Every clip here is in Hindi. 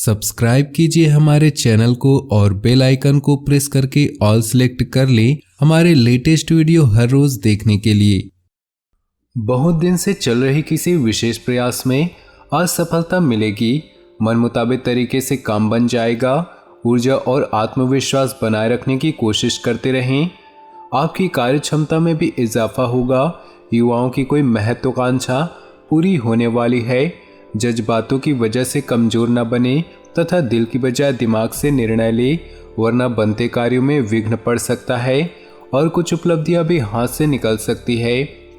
सब्सक्राइब कीजिए हमारे चैनल को और बेल आइकन को प्रेस करके ऑल सेलेक्ट कर लें हमारे लेटेस्ट वीडियो हर रोज देखने के लिए। बहुत दिन से चल रही किसी विशेष प्रयास में असफलता मिलेगी, मन मुताबिक तरीके से काम बन जाएगा। ऊर्जा और आत्मविश्वास बनाए रखने की कोशिश करते रहें। आपकी कार्य क्षमता में भी इजाफा होगा। युवाओं की कोई महत्वाकांक्षा पूरी होने वाली है। जज्बातों की वजह से कमजोर न बने तथा दिल की बजाय दिमाग से निर्णय ले, वरना बनते कार्यों में विघ्न पड़ सकता है और कुछ उपलब्धियां भी हाथ से निकल सकती है।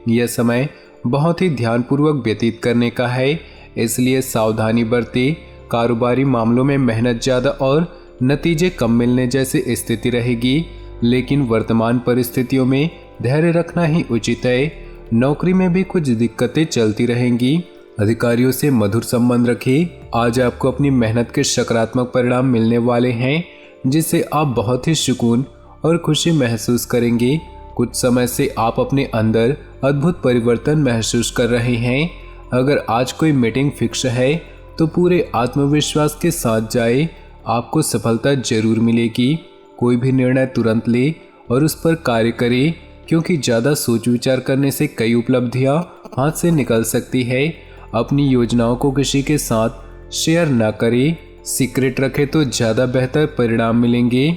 यह समय बहुत ही ध्यानपूर्वक व्यतीत करने का है, इसलिए सावधानी बरतें। कारोबारी मामलों में मेहनत ज़्यादा और नतीजे कम मिलने जैसी स्थिति रहेगी, लेकिन वर्तमान परिस्थितियों में धैर्य रखना ही उचित है। नौकरी में भी कुछ दिक्कतें चलती रहेंगी। अधिकारियों से मधुर संबंध रखें। आज आपको अपनी मेहनत के सकारात्मक परिणाम मिलने वाले हैं, जिससे आप बहुत ही सुकून और खुशी महसूस करेंगे। कुछ समय से आप अपने अंदर अद्भुत परिवर्तन महसूस कर रहे हैं। अगर आज कोई मीटिंग फिक्स है तो पूरे आत्मविश्वास के साथ जाए, आपको सफलता जरूर मिलेगी। कोई भी निर्णय तुरंत ले और उस पर कार्य करें, क्योंकि ज़्यादा सोच विचार करने से कई उपलब्धियां हाथ से निकल सकती है। अपनी योजनाओं को किसी के साथ शेयर न करें, सीक्रेट रखें तो ज़्यादा बेहतर परिणाम मिलेंगे।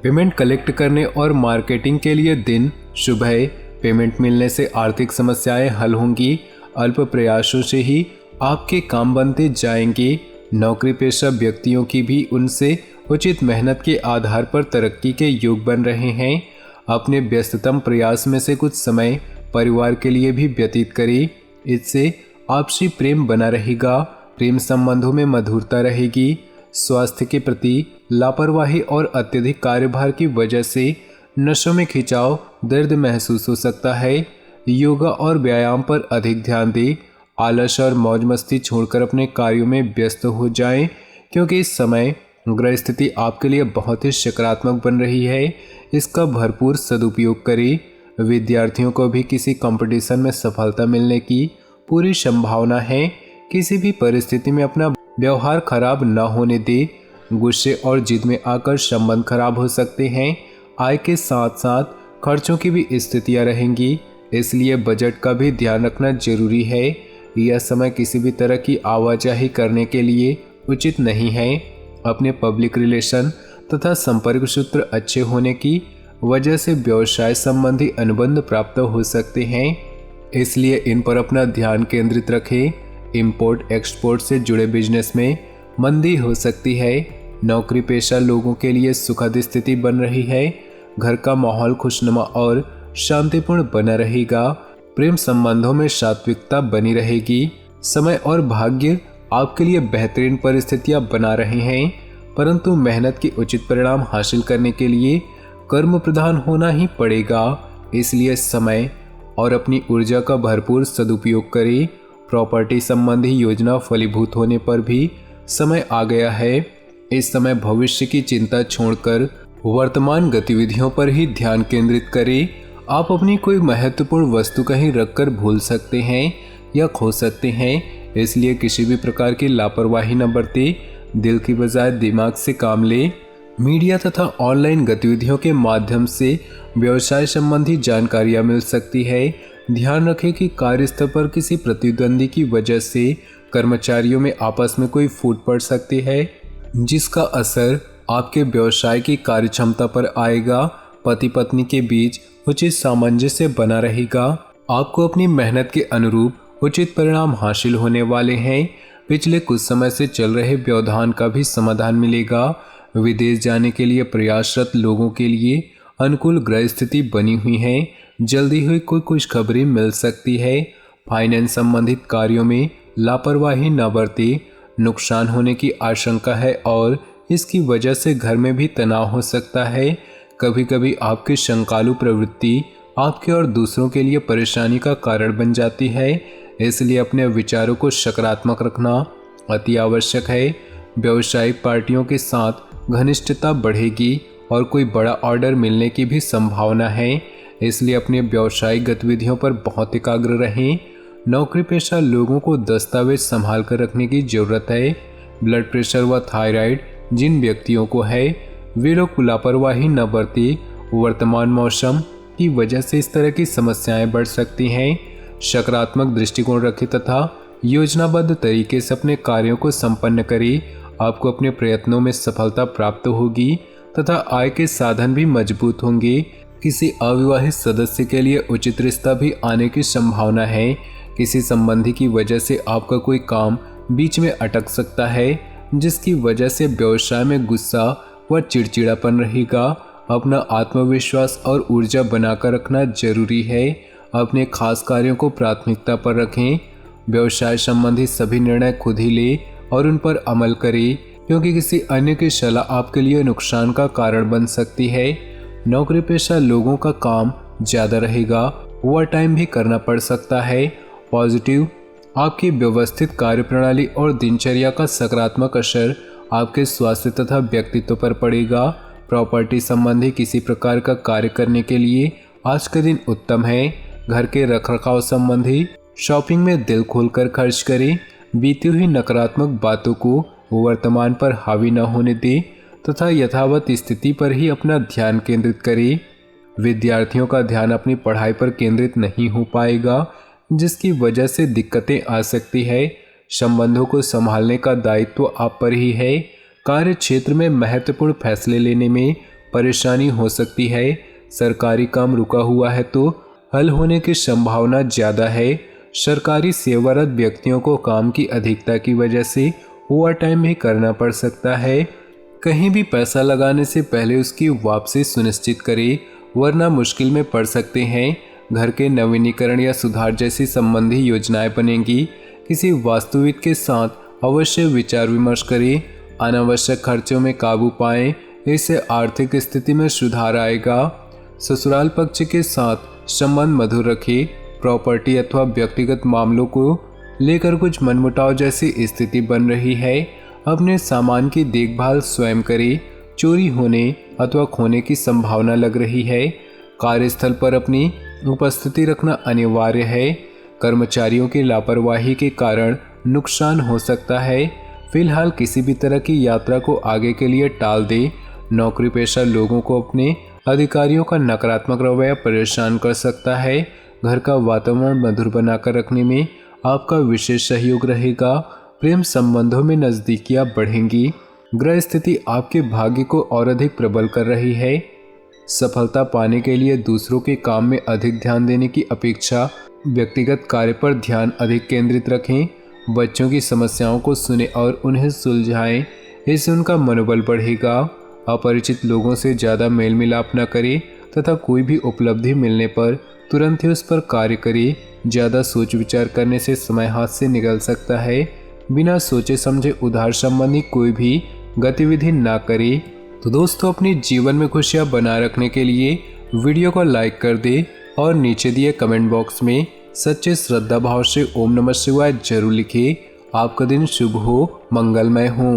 पेमेंट कलेक्ट करने और मार्केटिंग के लिए दिन शुभ है। पेमेंट मिलने से आर्थिक समस्याएं हल होंगी। अल्प प्रयासों से ही आपके काम बनते जाएंगे। नौकरी पेशा व्यक्तियों की भी उनसे उचित मेहनत के आधार पर तरक्की के योग बन रहे हैं। अपने व्यस्ततम प्रयास में से कुछ समय परिवार के लिए भी व्यतीत करें, इससे आपसी प्रेम बना रहेगा। प्रेम संबंधों में मधुरता रहेगी। स्वास्थ्य के प्रति लापरवाही और अत्यधिक कार्यभार की वजह से नसों में खिंचाव, दर्द महसूस हो सकता है। योगा और व्यायाम पर अधिक ध्यान दें। आलस और मौज मस्ती छोड़कर अपने कार्यों में व्यस्त हो जाएं, क्योंकि इस समय ग्रह स्थिति आपके लिए बहुत ही सकारात्मक बन रही है। इसका भरपूर सदुपयोग करें। विद्यार्थियों को भी किसी कंपटीशन में सफलता मिलने की पूरी संभावना है। किसी भी परिस्थिति में अपना व्यवहार खराब न होने दे। गुस्से और जिद में आकर संबंध खराब हो सकते हैं। आय के साथ साथ खर्चों की भी स्थितियां रहेंगी, इसलिए बजट का भी ध्यान रखना जरूरी है। यह समय किसी भी तरह की आवाजाही करने के लिए उचित नहीं है। अपने पब्लिक रिलेशन तथा संपर्क सूत्र अच्छे होने की वजह से व्यवसाय संबंधी अनुबंध प्राप्त हो सकते हैं, इसलिए इन पर अपना ध्यान केंद्रित रखें। इंपोर्ट एक्सपोर्ट से जुड़े बिजनेस में मंदी हो सकती है। नौकरी पेशा लोगों के लिए सुखद स्थिति बन रही है। घर का माहौल खुशनुमा और शांतिपूर्ण बना रहेगा। प्रेम संबंधों में सात्विकता बनी रहेगी। समय और भाग्य आपके लिए बेहतरीन परिस्थितियां बना रहे हैं, परंतु मेहनत के उचित परिणाम हासिल करने के लिए कर्म प्रधान होना ही पड़ेगा। इसलिए समय और अपनी ऊर्जा का भरपूर सदुपयोग करें। प्रॉपर्टी संबंधी योजना फलीभूत होने पर भी समय आ गया है। इस समय भविष्य की चिंता छोड़कर वर्तमान गतिविधियों पर ही ध्यान केंद्रित करें। आप अपनी कोई महत्वपूर्ण वस्तु कहीं रखकर भूल सकते हैं या खो सकते हैं, इसलिए किसी भी प्रकार की लापरवाही न बरतें। दिल की बजाय दिमाग से काम लें। मीडिया तथा ऑनलाइन गतिविधियों के माध्यम से व्यवसाय संबंधी जानकारियां मिल सकती है। ध्यान रखें कि कार्यस्थल पर किसी प्रतिद्वंदी की वजह से कर्मचारियों में आपस में कोई फूट पड़ सकती है, जिसका असर आपके व्यवसाय की कार्यक्षमता पर आएगा। पति पत्नी के बीच उचित सामंजस्य बना रहेगा। आपको अपनी मेहनत के अनुरूप उचित परिणाम हासिल होने वाले हैं। पिछले कुछ समय से चल रहे व्यवधान का भी समाधान मिलेगा। विदेश जाने के लिए प्रयासरत लोगों के लिए अनुकूल ग्रह स्थिति बनी हुई है। जल्दी हुई कोई खुशखबरी मिल सकती है। फाइनेंस संबंधित कार्यों में लापरवाही न बरतें। नुकसान होने की आशंका है और इसकी वजह से घर में भी तनाव हो सकता है। कभी कभी आपकी शंकालु प्रवृत्ति आपके और दूसरों के लिए परेशानी का कारण बन जाती है, इसलिए अपने विचारों को सकारात्मक रखना अति आवश्यक है। व्यावसायिक पार्टियों के साथ घनिष्ठता बढ़ेगी और कोई बड़ा ऑर्डर मिलने की भी संभावना है, इसलिए अपने व्यावसायिक गतिविधियों पर बहुत एकाग्र रहें। नौकरी पेशा लोगों को दस्तावेज संभाल कर रखने की जरूरत है। ब्लड प्रेशर व थायराइड जिन व्यक्तियों को है वे लोग लापरवाही न बरते। वर्तमान मौसम की वजह से इस तरह की समस्याएं बढ़ सकती हैं। सकारात्मक दृष्टिकोण रखें तथा योजनाबद्ध तरीके से अपने कार्यों को संपन्न करें। आपको अपने प्रयत्नों में सफलता प्राप्त होगी तथा आय के साधन भी मजबूत होंगे। किसी अविवाहित सदस्य के लिए उचित रिश्ता भी आने की संभावना है। किसी संबंधी की वजह से आपका कोई काम बीच में अटक सकता है, जिसकी वजह से व्यवसाय में गुस्सा व चिड़चिड़ापन रहेगा। अपना आत्मविश्वास और ऊर्जा बनाकर रखना जरूरी है। अपने खास कार्यों को प्राथमिकता पर रखें। व्यवसाय संबंधी सभी निर्णय खुद ही ले और उन पर अमल करें, क्योंकि किसी अन्य की सलाह आपके लिए नुकसान का कारण बन सकती है। नौकरी पेशा लोगों का काम ज़्यादा रहेगा, ओवर टाइम भी करना पड़ सकता है। पॉजिटिव, आपकी व्यवस्थित कार्यप्रणाली और दिनचर्या का सकारात्मक असर आपके स्वास्थ्य तथा व्यक्तित्व पर पड़ेगा। प्रॉपर्टी संबंधी किसी प्रकार का कार्य करने के लिए आज का दिन उत्तम है। घर के रखरखाव संबंधी शॉपिंग में दिल खोलकर खर्च करें। बीती हुई नकारात्मक बातों को वर्तमान पर हावी न होने दें तथा यथावत स्थिति पर ही अपना ध्यान केंद्रित करें। विद्यार्थियों का ध्यान अपनी पढ़ाई पर केंद्रित नहीं हो पाएगा, जिसकी वजह से दिक्कतें आ सकती है। संबंधों को संभालने का दायित्व आप पर ही है। कार्य क्षेत्र में महत्वपूर्ण फैसले लेने में परेशानी हो सकती है। सरकारी काम रुका हुआ है तो हल होने की संभावना ज़्यादा है। सरकारी सेवारत व्यक्तियों को काम की अधिकता की वजह से ओवर टाइम भी करना पड़ सकता है। कहीं भी पैसा लगाने से पहले उसकी वापसी सुनिश्चित करें, वरना मुश्किल में पड़ सकते हैं। घर के नवीनीकरण या सुधार जैसी संबंधी योजनाएं बनेंगी। किसी वास्तुविद के साथ अवश्य विचार विमर्श करें। अनावश्यक खर्चों में काबू पाएं, इससे आर्थिक स्थिति में सुधार आएगा। ससुराल पक्ष के साथ संबंध मधुर रखें। प्रॉपर्टी अथवा व्यक्तिगत मामलों को लेकर कुछ मनमुटाव जैसी स्थिति बन रही है। अपने सामान की देखभाल स्वयं करें। चोरी होने अथवा खोने की संभावना लग रही है। कार्यस्थल पर अपनी उपस्थिति रखना अनिवार्य है। कर्मचारियों की लापरवाही के कारण नुकसान हो सकता है। फिलहाल किसी भी तरह की यात्रा को आगे के लिए टाल दें। नौकरी पेशा लोगों को अपने अधिकारियों का नकारात्मक रवैया परेशान कर सकता है। घर का वातावरण मधुर बनाकर रखने में आपका विशेष सहयोग रहेगा। प्रेम संबंधों में नज़दीकियां बढ़ेंगी। ग्रह स्थिति आपके भाग्य को और अधिक प्रबल कर रही है। सफलता पाने के लिए दूसरों के काम में अधिक ध्यान देने की अपेक्षा व्यक्तिगत कार्य पर ध्यान अधिक केंद्रित रखें। बच्चों की समस्याओं को सुने और उन्हें सुलझाएं, इससे उनका मनोबल बढ़ेगा। अपरिचित लोगों से ज़्यादा मेल मिलाप न करें तथा कोई भी उपलब्धि मिलने पर तुरंत ही उस पर कार्य करें। ज़्यादा सोच विचार करने से समय हाथ से निकल सकता है। बिना सोचे समझे उधार संबंधी कोई भी गतिविधि ना करें। तो दोस्तों, अपने जीवन में खुशियां बनाए रखने के लिए वीडियो को लाइक कर दें और नीचे दिए कमेंट बॉक्स में सच्चे श्रद्धा भाव से ओम नमः शिवाय जरूर लिखें। आपका दिन शुभ हो, मंगलमय हो।